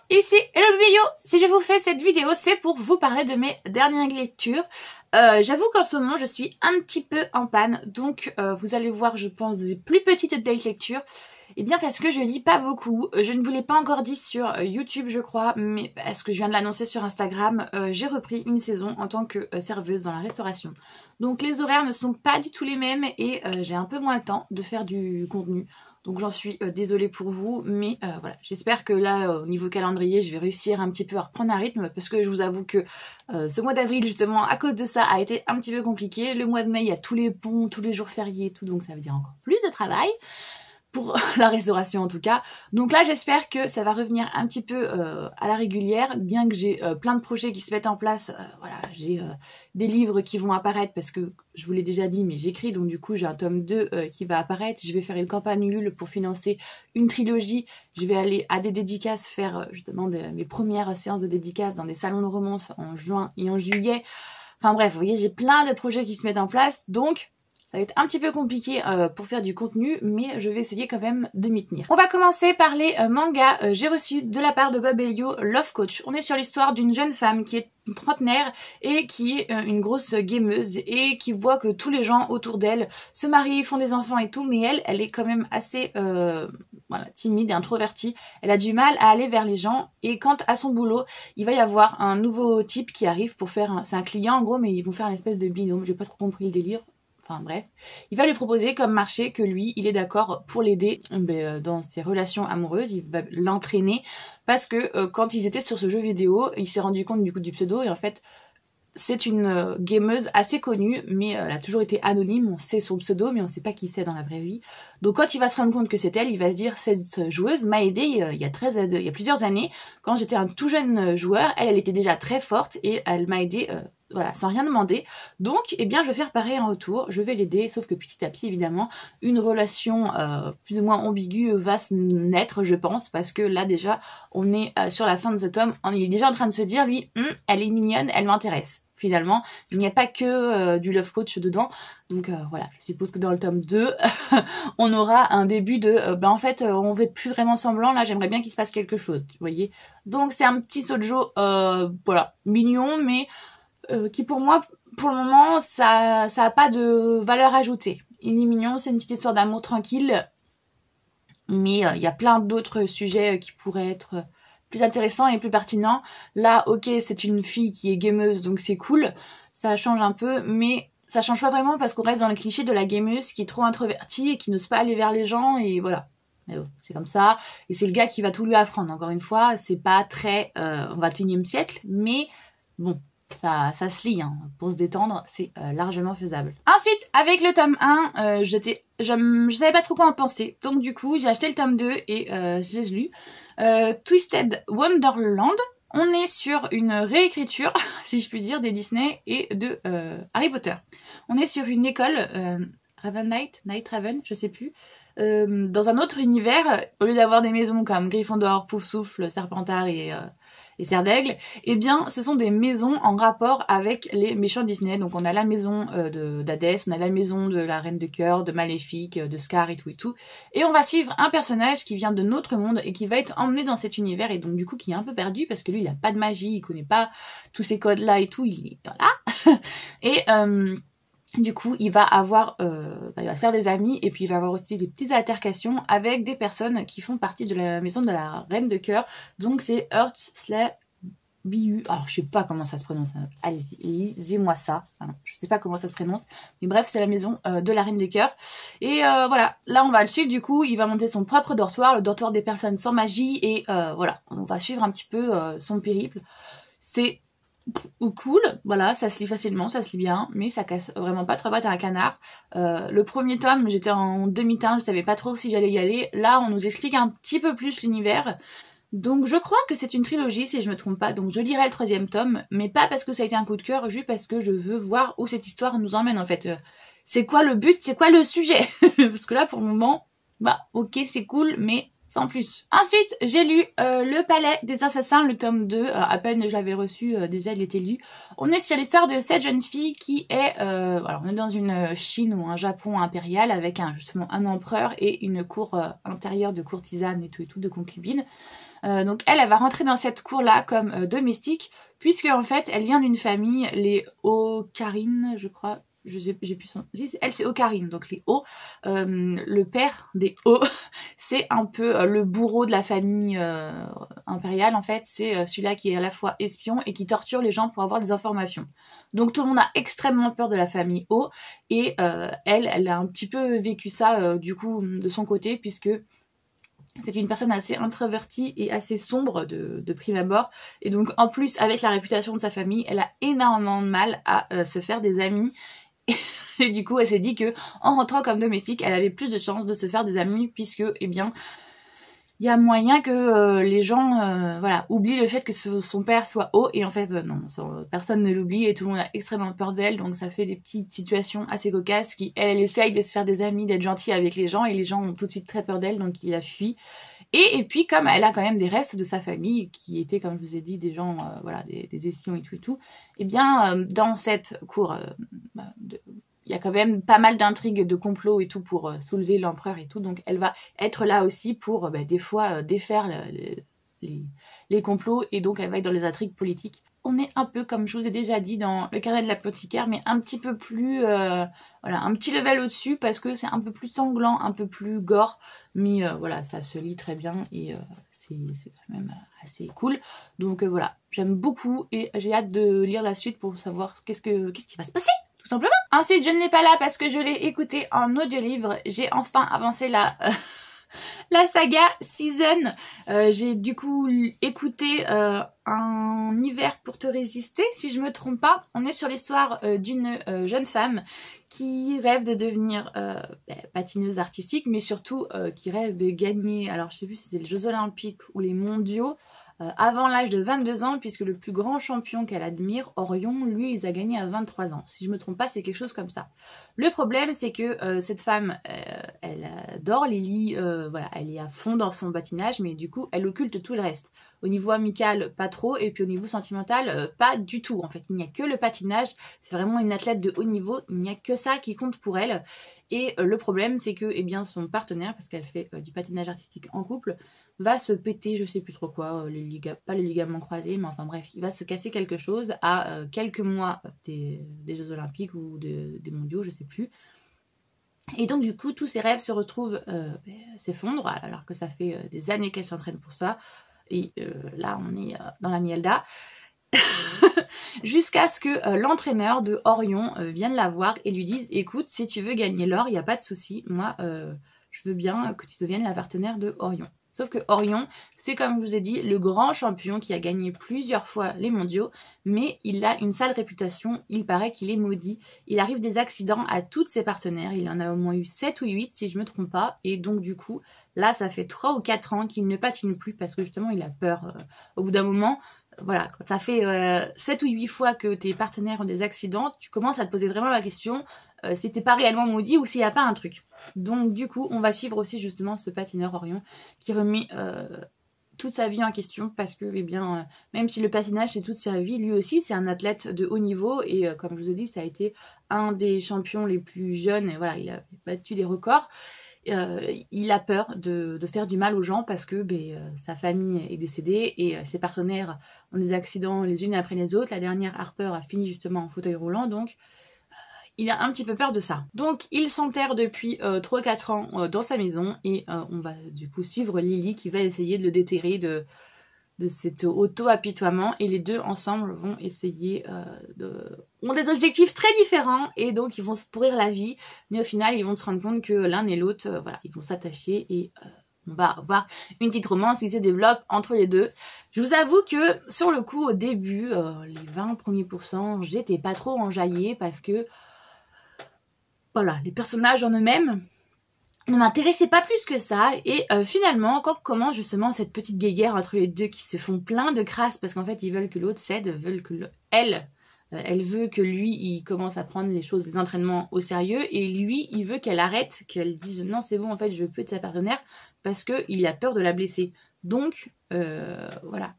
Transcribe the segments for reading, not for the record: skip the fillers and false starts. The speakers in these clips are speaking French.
Ici Hello Bio. Si je vous fais cette vidéo, c'est pour vous parler de mes dernières lectures. J'avoue qu'en ce moment, je suis un petit peu en panne, donc vous allez voir, je pense, des plus petites updates lectures. Et bien parce que je lis pas beaucoup. Je ne vous l'ai pas encore dit sur YouTube, je crois, mais parce que je viens de l'annoncer sur Instagram, j'ai repris une saison en tant que serveuse dans la restauration. Donc les horaires ne sont pas du tout les mêmes et j'ai un peu moins le temps de faire du contenu. Donc j'en suis désolée pour vous, mais voilà, j'espère que là, au niveau calendrier, je vais réussir un petit peu à reprendre un rythme, parce que je vous avoue que ce mois d'avril, justement, à cause de ça, a été un petit peu compliqué. Le mois de mai, il y a tous les ponts, tous les jours fériés et tout, donc ça veut dire encore plus de travail. Pour la restauration en tout cas. Donc là j'espère que ça va revenir un petit peu à la régulière, bien que j'ai plein de projets qui se mettent en place. Voilà, j'ai des livres qui vont apparaître parce que je vous l'ai déjà dit, mais j'écris, donc du coup j'ai un tome 2 qui va apparaître. Je vais faire une campagne Ulule pour financer une trilogie. Je vais aller à des dédicaces faire justement mes premières séances de dédicaces dans des salons de romance en juin et en juillet. Enfin bref, vous voyez, j'ai plein de projets qui se mettent en place, donc ça va être un petit peu compliqué pour faire du contenu, mais je vais essayer quand même de m'y tenir. On va commencer par les mangas. J'ai reçu de la part de Bob Elio Love Coach. On est sur l'histoire d'une jeune femme qui est trentenaire et qui est une grosse gameuse et qui voit que tous les gens autour d'elle se marient, font des enfants et tout, mais elle est quand même assez voilà, timide et introvertie. Elle a du mal à aller vers les gens, et quand à son boulot, il va y avoir un nouveau type qui arrive pour faire... C'est un client en gros, mais ils vont faire une espèce de binôme. J'ai pas trop compris le délire. Enfin bref, il va lui proposer comme marché que lui, il est d'accord pour l'aider dans ses relations amoureuses. Il va l'entraîner parce que quand ils étaient sur ce jeu vidéo, il s'est rendu compte du coup du pseudo, et en fait c'est une gameuse assez connue, mais elle a toujours été anonyme. On sait son pseudo, mais on sait pas qui c'est dans la vraie vie. Donc quand il va se rendre compte que c'est elle, il va se dire, cette joueuse m'a aidé il y a plusieurs années, quand j'étais un tout jeune joueur. Elle était déjà très forte et elle m'a aidé voilà, sans rien demander. Donc, eh bien, je vais faire pareil en retour. Je vais l'aider, sauf que petit à petit, évidemment, une relation plus ou moins ambiguë va se naître, je pense, parce que là, déjà, on est sur la fin de ce tome. On est déjà en train de se dire, lui, elle est mignonne, elle m'intéresse. Finalement, il n'y a pas que du love coach dedans. Donc voilà, je suppose que dans le tome 2, on aura un début de... en fait, on veut plus vraiment semblant. Là, j'aimerais bien qu'il se passe quelque chose, vous voyez. Donc, c'est un petit shoujo, voilà, mignon, mais... qui pour moi, pour le moment, ça a pas de valeur ajoutée. Il est mignon, c'est une petite histoire d'amour tranquille, mais il y a plein d'autres sujets qui pourraient être plus intéressants et plus pertinents. Là, ok, c'est une fille qui est gameuse, donc c'est cool, ça change un peu, mais ça change pas vraiment parce qu'on reste dans le cliché de la gameuse qui est trop introvertie et qui n'ose pas aller vers les gens, et voilà. Mais bon, c'est comme ça, et c'est le gars qui va tout lui apprendre. Encore une fois, c'est pas très 21e siècle, mais bon, ça se lit, hein. Pour se détendre, c'est largement faisable. Ensuite, avec le tome 1, je savais pas trop quoi en penser. Donc du coup, j'ai acheté le tome 2 et j'ai lu. Twisted Wonderland. On est sur une réécriture, si je puis dire, des Disney et de Harry Potter. On est sur une école, Night Raven, je sais plus, dans un autre univers. Au lieu d'avoir des maisons comme Gryffondor, Poufsouffle, Serpentard et Serre d'Aigle, eh bien ce sont des maisons en rapport avec les méchants Disney. Donc on a la maison d'Hadès, on a la maison de la Reine de Cœur, de Maléfique, de Scar et tout. Et on va suivre un personnage qui vient de notre monde et qui va être emmené dans cet univers, et donc du coup qui est un peu perdu parce que lui il a pas de magie, il connaît pas tous ces codes là et tout, voilà. Et du coup, il va il va se faire des amis, et puis il va avoir aussi des petites altercations avec des personnes qui font partie de la maison de la Reine de Cœur. Donc c'est Biu. Alors je sais pas comment ça se prononce. Allez-y, lisez-moi ça. Enfin, je sais pas comment ça se prononce, mais bref, c'est la maison de la Reine de Cœur. Et voilà, là on va le suivre. Du coup, il va monter son propre dortoir, le dortoir des personnes sans magie, et voilà, on va suivre un petit peu son périple. C'est cool, voilà, ça se lit facilement, ça se lit bien, mais ça casse vraiment pas trois pattes à un canard. Le premier tome, j'étais en demi-teinte, je savais pas trop si j'allais y aller. Là, on nous explique un petit peu plus l'univers. Donc je crois que c'est une trilogie, si je me trompe pas. Donc je lirai le troisième tome, mais pas parce que ça a été un coup de cœur, juste parce que je veux voir où cette histoire nous emmène en fait. C'est quoi le but, c'est quoi le sujet? Parce que là, pour le moment, bah ok, c'est cool, mais sans plus. Ensuite, j'ai lu Le Palais des Assassins, le tome 2. À peine je l'avais reçu, déjà il était lu. On est sur l'histoire de cette jeune fille qui est... alors on est dans une Chine ou un Japon impérial avec justement un empereur et une cour intérieure de courtisanes et tout, de concubines. Donc elle va rentrer dans cette cour-là comme domestique, puisque en fait elle vient d'une famille, les Ocarines, je crois. J'ai plus son... Elle c'est Ocarine, donc les O, le père des O, c'est un peu le bourreau de la famille impériale en fait, c'est celui-là qui est à la fois espion et qui torture les gens pour avoir des informations. Donc tout le monde a extrêmement peur de la famille O, et elle a un petit peu vécu ça du coup de son côté, puisque c'est une personne assez introvertie et assez sombre de prime abord, et donc en plus avec la réputation de sa famille, elle a énormément de mal à se faire des amis. Et du coup, elle s'est dit que en rentrant comme domestique, elle avait plus de chances de se faire des amis, puisque, eh bien, il y a moyen que les gens, voilà, oublient le fait que son père soit haut, et en fait, non, personne ne l'oublie, et tout le monde a extrêmement peur d'elle, donc ça fait des petites situations assez cocasses qui, elle essaye de se faire des amis, d'être gentille avec les gens, et les gens ont tout de suite très peur d'elle, donc il la fuit. Et puis, comme elle a quand même des restes de sa famille, qui étaient, comme je vous ai dit, des gens, voilà, des espions et tout, eh bien, dans cette cour, il y a quand même pas mal d'intrigues, de complots et tout pour soulever l'empereur et tout, donc elle va être là aussi pour, des fois, défaire les complots, et donc elle va être dans les intrigues politiques. On est un peu, comme je vous ai déjà dit, dans le carnet de l'apothicaire, mais un petit peu plus, voilà, un petit level au-dessus, parce que c'est un peu plus sanglant, un peu plus gore, mais voilà, ça se lit très bien, et c'est quand même assez cool. Donc voilà, j'aime beaucoup, et j'ai hâte de lire la suite pour savoir qu'est-ce qui va se passer, tout simplement. Ensuite, je ne l'ai pas là parce que je l'ai écouté en audiolivre. J'ai enfin avancé la saga Season. J'ai du coup écouté Un hiver pour te résister, si je me trompe pas. On est sur l'histoire d'une jeune femme qui rêve de devenir patineuse artistique, mais surtout qui rêve de gagner, alors je sais plus si c'était les Jeux Olympiques ou les Mondiaux, avant l'âge de 22 ans, puisque le plus grand champion qu'elle admire, Orion, lui, il les a gagnés à 23 ans. Si je me trompe pas, c'est quelque chose comme ça. Le problème, c'est que cette femme, elle adore Lily, voilà, elle est à fond dans son patinage, mais du coup, elle occulte tout le reste. Au niveau amical, pas trop, et puis au niveau sentimental, pas du tout. En fait, il n'y a que le patinage, c'est vraiment une athlète de haut niveau, il n'y a que ça qui compte pour elle. Et le problème, c'est que eh bien, son partenaire, parce qu'elle fait du patinage artistique en couple, va se péter, je sais plus trop quoi, pas les ligaments croisés, mais enfin bref, il va se casser quelque chose à quelques mois des Jeux Olympiques ou des Mondiaux, je sais plus. Et donc du coup, tous ses rêves se retrouvent s'effondrent, alors que ça fait des années qu'elle s'entraîne pour ça. Et là, on est dans la Mielda. Jusqu'à ce que l'entraîneur de Orion vienne la voir et lui dise « Écoute, si tu veux gagner l'or, il n'y a pas de souci. Moi, je veux bien que tu deviennes la partenaire de Orion. » Sauf que Orion, c'est comme je vous ai dit, le grand champion qui a gagné plusieurs fois les mondiaux, mais il a une sale réputation, il paraît qu'il est maudit. Il arrive des accidents à tous ses partenaires, il en a au moins eu 7 ou 8 si je me trompe pas, et donc du coup, là ça fait 3 ou 4 ans qu'il ne patine plus parce que justement il a peur au bout d'un moment. Voilà, quand ça fait 7 ou 8 fois que tes partenaires ont des accidents, tu commences à te poser vraiment la question si t'es pas réellement maudit ou s'il n'y a pas un truc. Donc du coup, on va suivre aussi justement ce patineur Orion qui remet toute sa vie en question parce que, eh bien, même si le patinage c'est toute sa vie, lui aussi c'est un athlète de haut niveau et comme je vous ai dit, ça a été un des champions les plus jeunes et voilà, il a battu des records. Il a peur de faire du mal aux gens parce que sa famille est décédée et ses partenaires ont des accidents les unes après les autres. La dernière, Harper, a fini justement en fauteuil roulant, donc il a un petit peu peur de ça. Donc il s'enterre depuis 3-4 ans dans sa maison et on va du coup suivre Lily qui va essayer de le déterrer de cet auto-apitoiement et les deux ensemble vont essayer ont des objectifs très différents et donc ils vont se pourrir la vie, mais au final ils vont se rendre compte que l'un et l'autre voilà, ils vont s'attacher et on va avoir une petite romance qui se développe entre les deux. Je vous avoue que sur le coup au début, les 20 premiers pourcents, j'étais pas trop enjaillée parce que voilà, les personnages en eux-mêmes ne m'intéressait pas plus que ça et finalement quand commence justement cette petite guéguerre entre les deux qui se font plein de crasse parce qu'en fait ils veulent que l'autre cède, veulent que elle veut que lui il commence à prendre les choses, les entraînements au sérieux et lui il veut qu'elle arrête, qu'elle dise non c'est bon en fait je veux plus être sa partenaire parce qu'il a peur de la blesser. Donc voilà.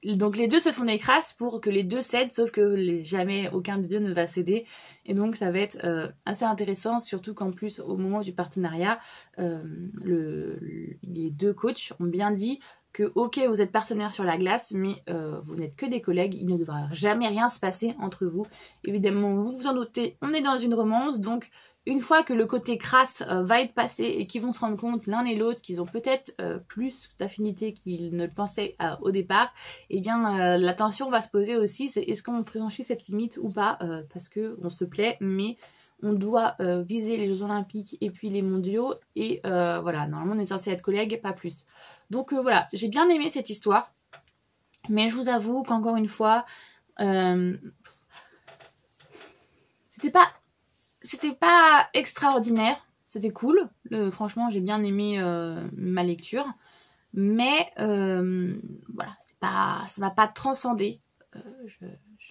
Donc les deux se font des crasses pour que les deux cèdent, sauf que jamais aucun des deux ne va céder. Et donc ça va être assez intéressant, surtout qu'en plus au moment du partenariat, les deux coachs ont bien dit que ok vous êtes partenaires sur la glace, mais vous n'êtes que des collègues, il ne devra jamais rien se passer entre vous. Évidemment, vous vous en doutez, on est dans une romance, donc une fois que le côté crasse va être passé et qu'ils vont se rendre compte l'un et l'autre qu'ils ont peut-être plus d'affinité qu'ils ne le pensaient au départ, eh bien la tension va se poser aussi, c'est est-ce qu'on franchit cette limite ou pas, parce que on se plaît, mais on doit viser les Jeux Olympiques et puis les mondiaux, et voilà, normalement on est censé être collègues, pas plus. Donc voilà, j'ai bien aimé cette histoire, mais je vous avoue qu'encore une fois, c'était pas extraordinaire, c'était cool. Franchement, j'ai bien aimé ma lecture, mais voilà, ça m'a pas transcendé. Je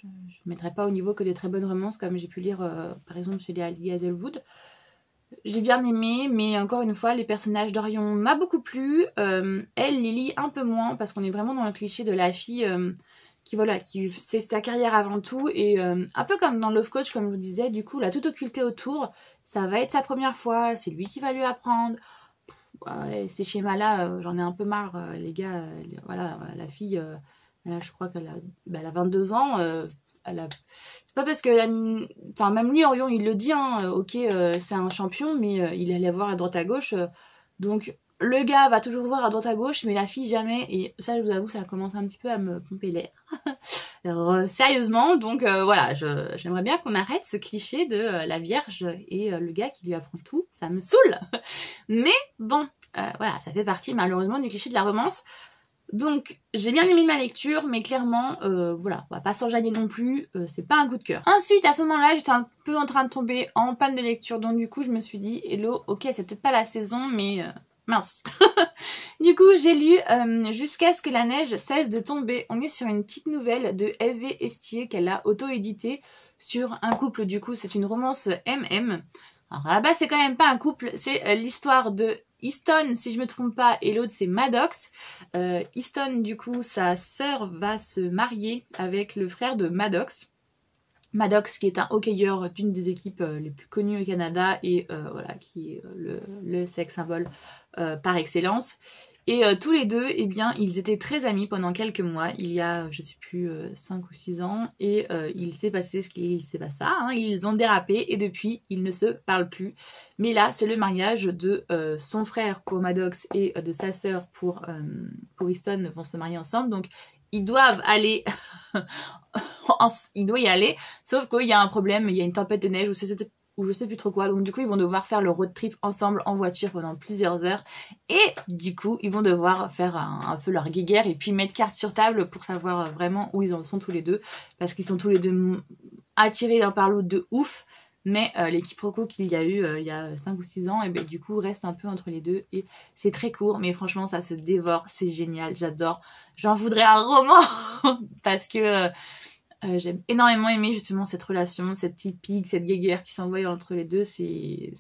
ne mettrai pas au niveau que des très bonnes romances comme j'ai pu lire par exemple chez Lee Hazelwood. J'ai bien aimé, mais encore une fois, les personnages d'Orion m'a beaucoup plu. Elle, Lily, un peu moins, parce qu'on est vraiment dans le cliché de la fille qui c'est sa carrière avant tout, et un peu comme dans Love Coach, comme je vous disais, du coup, là, tout occulté autour, ça va être sa première fois, c'est lui qui va lui apprendre. Ces schémas-là, j'en ai un peu marre, les gars. Voilà, la fille, je crois qu'elle a 22 ans. C'est pas parce que enfin même lui Orion il le dit hein, ok c'est un champion, mais il allait voir à droite à gauche, donc le gars va toujours voir à droite à gauche mais la fille jamais, et ça je vous avoue ça commence un petit peu à me pomper l'air. Alors, sérieusement, donc voilà, j'aimerais bien qu'on arrête ce cliché de la vierge et le gars qui lui apprend tout, ça me saoule. Mais bon, voilà, ça fait partie malheureusement du cliché de la romance. Donc j'ai bien aimé ma lecture, mais clairement voilà, on va pas s'enjailler non plus, c'est pas un coup de cœur. Ensuite à ce moment-là j'étais un peu en train de tomber en panne de lecture, donc du coup je me suis dit hello, ok c'est peut-être pas la saison, mais mince. Du coup j'ai lu Jusqu'à ce que la neige cesse de tomber. On est sur une petite nouvelle de F.V. Estier qu'elle a auto-édité sur un couple, du coup c'est une romance MM. Alors à la base c'est quand même pas un couple, c'est l'histoire de Easton, si je me trompe pas, et l'autre c'est Maddox. Easton, du coup, sa sœur va se marier avec le frère de Maddox. Maddox, qui est un hockeyeur d'une des équipes les plus connues au Canada, et voilà, qui est le sex symbole par excellence. Et tous les deux, eh bien, ils étaient très amis pendant quelques mois, il y a, je sais plus, 5 ou 6 ans, et il s'est passé ce qu'il s'est passé, hein, ils ont dérapé, et depuis, ils ne se parlent plus. Mais là, c'est le mariage de son frère pour Maddox et de sa sœur pour Easton, vont se marier ensemble, donc ils doivent aller, il doit y aller, sauf qu'il y a un problème, il y a une tempête de neige, ou je sais plus trop quoi, donc du coup ils vont devoir faire le road trip ensemble en voiture pendant plusieurs heures, et du coup ils vont devoir faire un peu leur guéguerre et puis mettre carte sur table pour savoir vraiment où ils en sont tous les deux, parce qu'ils sont tous les deux attirés l'un par l'autre de ouf, mais les quiproquos qu'il y a eu il y a 5 ou 6 ans, et ben du coup reste un peu entre les deux, et c'est très court, mais franchement ça se dévore, c'est génial, j'adore, j'en voudrais un roman parce que j'ai énormément aimé justement cette relation, cette petite pique, cette guéguerre qui s'envoie entre les deux. C'est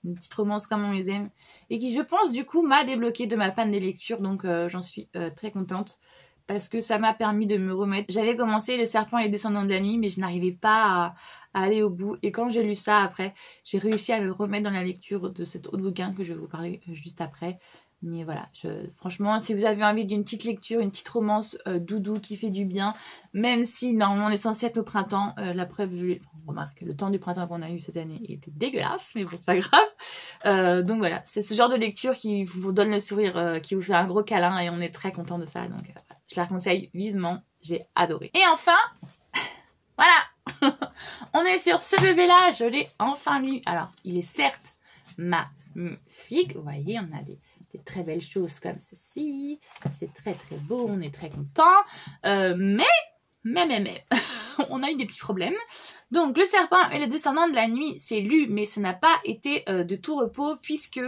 une petite romance comme on les aime, et qui je pense du coup m'a débloqué de ma panne des lectures, donc j'en suis très contente parce que ça m'a permis de me remettre. J'avais commencé Le Serpent et les Descendants de la Nuit, mais je n'arrivais pas à aller au bout, et quand j'ai lu ça après, j'ai réussi à me remettre dans la lecture de cet autre bouquin que je vais vous parler juste après. Mais voilà, franchement, si vous avez envie d'une petite lecture, une petite romance doudou qui fait du bien, même si normalement on est censé être au printemps, la preuve, remarque, le temps du printemps qu'on a eu cette année était dégueulasse, mais bon, c'est pas grave. Donc voilà, c'est ce genre de lecture qui vous donne le sourire, qui vous fait un gros câlin, et on est très content de ça, donc voilà, je la conseille vivement, j'ai adoré. Et enfin, voilà, on est sur ce bébé-là, je l'ai enfin lu. Alors, il est certes magnifique, vous voyez, on a des très belles choses comme ceci, c'est très très beau, on est très content, mais on a eu des petits problèmes. Donc Le Serpent et les Descendants de la Nuit, c'est lu, mais ce n'a pas été de tout repos, puisque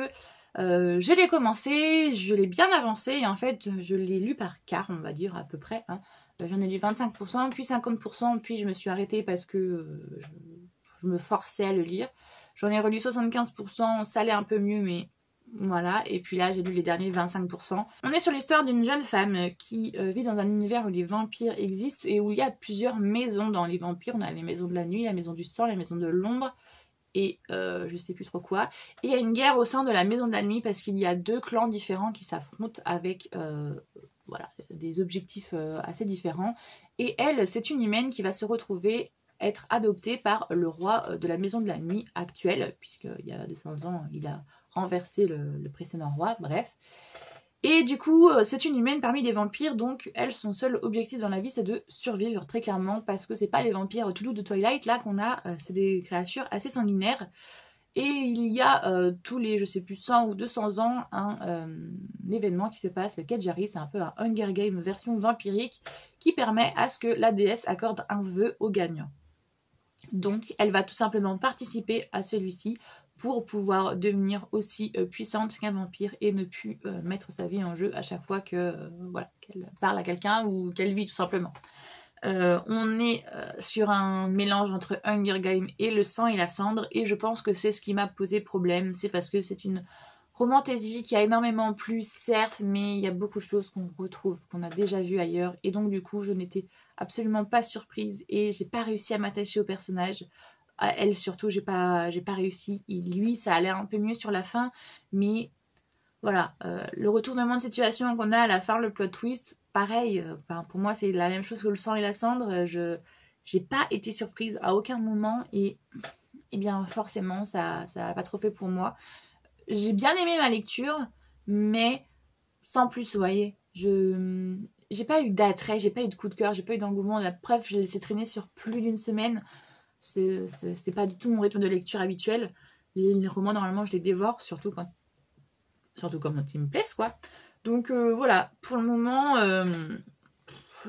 je l'ai commencé, je l'ai bien avancé, et en fait je l'ai lu par quart, on va dire à peu près, hein. J'en ai lu 25%, puis 50%, puis je me suis arrêtée parce que je me forçais à le lire. J'en ai relu 75%, ça allait un peu mieux, mais voilà, et puis là j'ai lu les derniers 25%. On est sur l'histoire d'une jeune femme qui vit dans un univers où les vampires existent, et où il y a plusieurs maisons dans les vampires. On a les maisons de la nuit, la maison du sang, la maison de l'ombre, et je sais plus trop quoi. Et il y a une guerre au sein de la maison de la nuit, parce qu'il y a 2 clans différents qui s'affrontent avec voilà, des objectifs assez différents. Et elle, c'est une humaine qui va se retrouver être adoptée par le roi de la maison de la nuit actuelle, puisqu'il y a 200 ans, il a renversé le précédent roi, bref. Et du coup, c'est une humaine parmi les vampires, donc elle, son seul objectif dans la vie, c'est de survivre, très clairement, parce que c'est pas les vampires tout doux de Twilight, là, qu'on a, c'est des créatures assez sanguinaires. Et il y a tous les, je sais plus, 100 ou 200 ans, un événement qui se passe, le Kejari, c'est un peu un Hunger Game version vampirique, qui permet à ce que la déesse accorde un vœu au gagnant. Donc elle va tout simplement participer à celui-ci pour pouvoir devenir aussi puissante qu'un vampire et ne plus mettre sa vie en jeu à chaque fois que voilà, qu'elle parle à quelqu'un ou qu'elle vit tout simplement. On est sur un mélange entre Hunger Game et le sang et la cendre, et je pense que c'est ce qui m'a posé problème. C'est parce que c'est une romantésie qui a énormément plu, certes, mais il y a beaucoup de choses qu'on retrouve, qu'on a déjà vu ailleurs, et donc du coup je n'étais absolument pas surprise et j'ai pas réussi à m'attacher au personnage. À elle surtout, j'ai pas réussi. Et lui, ça allait un peu mieux sur la fin, mais voilà, le retournement de situation qu'on a à la fin, le plot twist, pareil, pour moi c'est la même chose que le sang et la cendre. J'ai pas été surprise à aucun moment et bien forcément ça n'a pas trop fait pour moi. J'ai bien aimé ma lecture, mais sans plus, vous voyez. J'ai pas eu d'attrait, j'ai pas eu de coup de cœur, j'ai pas eu d'engouement. La preuve, je l'ai laissé traîner sur plus d'une semaine. C'est pas du tout mon rythme de lecture habituel. Les romans, normalement, je les dévore, surtout quand ils me plaisent, quoi. Donc voilà, pour le moment,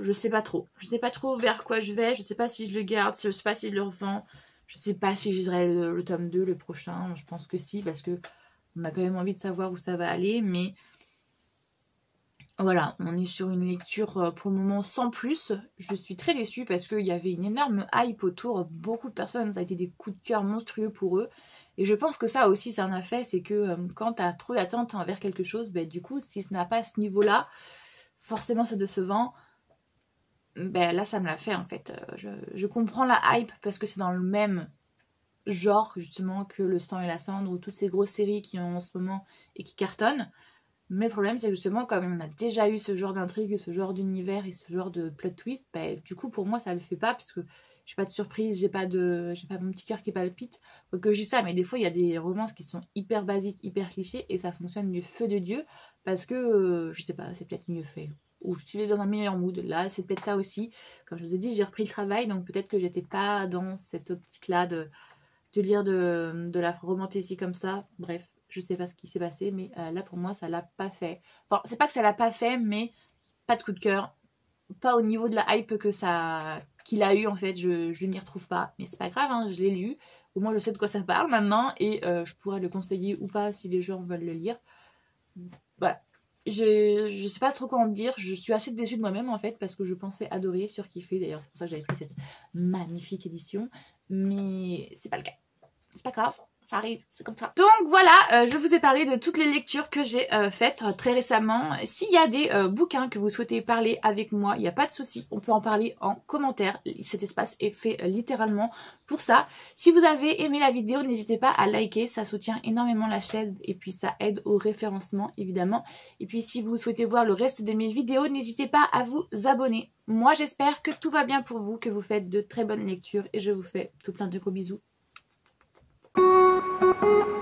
je sais pas trop. Je sais pas trop vers quoi je vais, je sais pas si je le garde, je sais pas si je le revends, je sais pas si je lirai le tome 2, le prochain. Je pense que si, parce que on a quand même envie de savoir où ça va aller, mais voilà, on est sur une lecture pour le moment sans plus. Je suis très déçue parce qu'il y avait une énorme hype autour, beaucoup de personnes, ça a été des coups de cœur monstrueux pour eux. Et je pense que ça aussi, c'est un effet, c'est que quand tu as trop d'attente envers quelque chose, ben, du coup, si ce n'a pas ce niveau-là, forcément c'est décevant. Ben, là, ça me l'a fait en fait. Je comprends la hype parce que c'est dans le même genre justement que Le Sang et la Cendre ou toutes ces grosses séries qui ont en ce moment et qui cartonnent. Mais le problème, c'est justement, comme on a déjà eu ce genre d'intrigue, ce genre d'univers et ce genre de plot twist, bah, du coup, pour moi, ça le fait pas, parce que j'ai pas de surprise, j'ai pas mon petit cœur qui palpite. Que j'ai ça, mais des fois, il y a des romances qui sont hyper basiques, hyper clichés, et ça fonctionne du feu de Dieu, parce que, je sais pas, c'est peut-être mieux fait. Ou je suis dans un meilleur mood. Là, c'est peut-être ça aussi. Comme je vous ai dit, j'ai repris le travail, donc peut-être que j'étais pas dans cette optique-là de lire de la romantésie comme ça. Bref. Je sais pas ce qui s'est passé, mais là pour moi ça l'a pas fait. Enfin, c'est pas que ça l'a pas fait, mais pas de coup de cœur. Pas au niveau de la hype qu'il a eu en fait, je n'y retrouve pas. Mais c'est pas grave, hein, je l'ai lu. Au moins je sais de quoi ça parle maintenant et je pourrais le conseiller ou pas si les gens veulent le lire. Voilà. Je sais pas trop quoi en dire. Je suis assez déçue de moi-même en fait parce que je pensais adorer, surkiffer. D'ailleurs, c'est pour ça que j'avais pris cette magnifique édition. Mais c'est pas le cas. C'est pas grave. Ça arrive, c'est comme ça. Donc voilà, je vous ai parlé de toutes les lectures que j'ai faites très récemment. S'il y a des bouquins que vous souhaitez parler avec moi, il n'y a pas de souci, on peut en parler en commentaire. Cet espace est fait littéralement pour ça. Si vous avez aimé la vidéo, n'hésitez pas à liker, ça soutient énormément la chaîne et puis ça aide au référencement évidemment. Et puis si vous souhaitez voir le reste de mes vidéos, n'hésitez pas à vous abonner. Moi j'espère que tout va bien pour vous, que vous faites de très bonnes lectures et je vous fais tout plein de gros bisous. Thank you.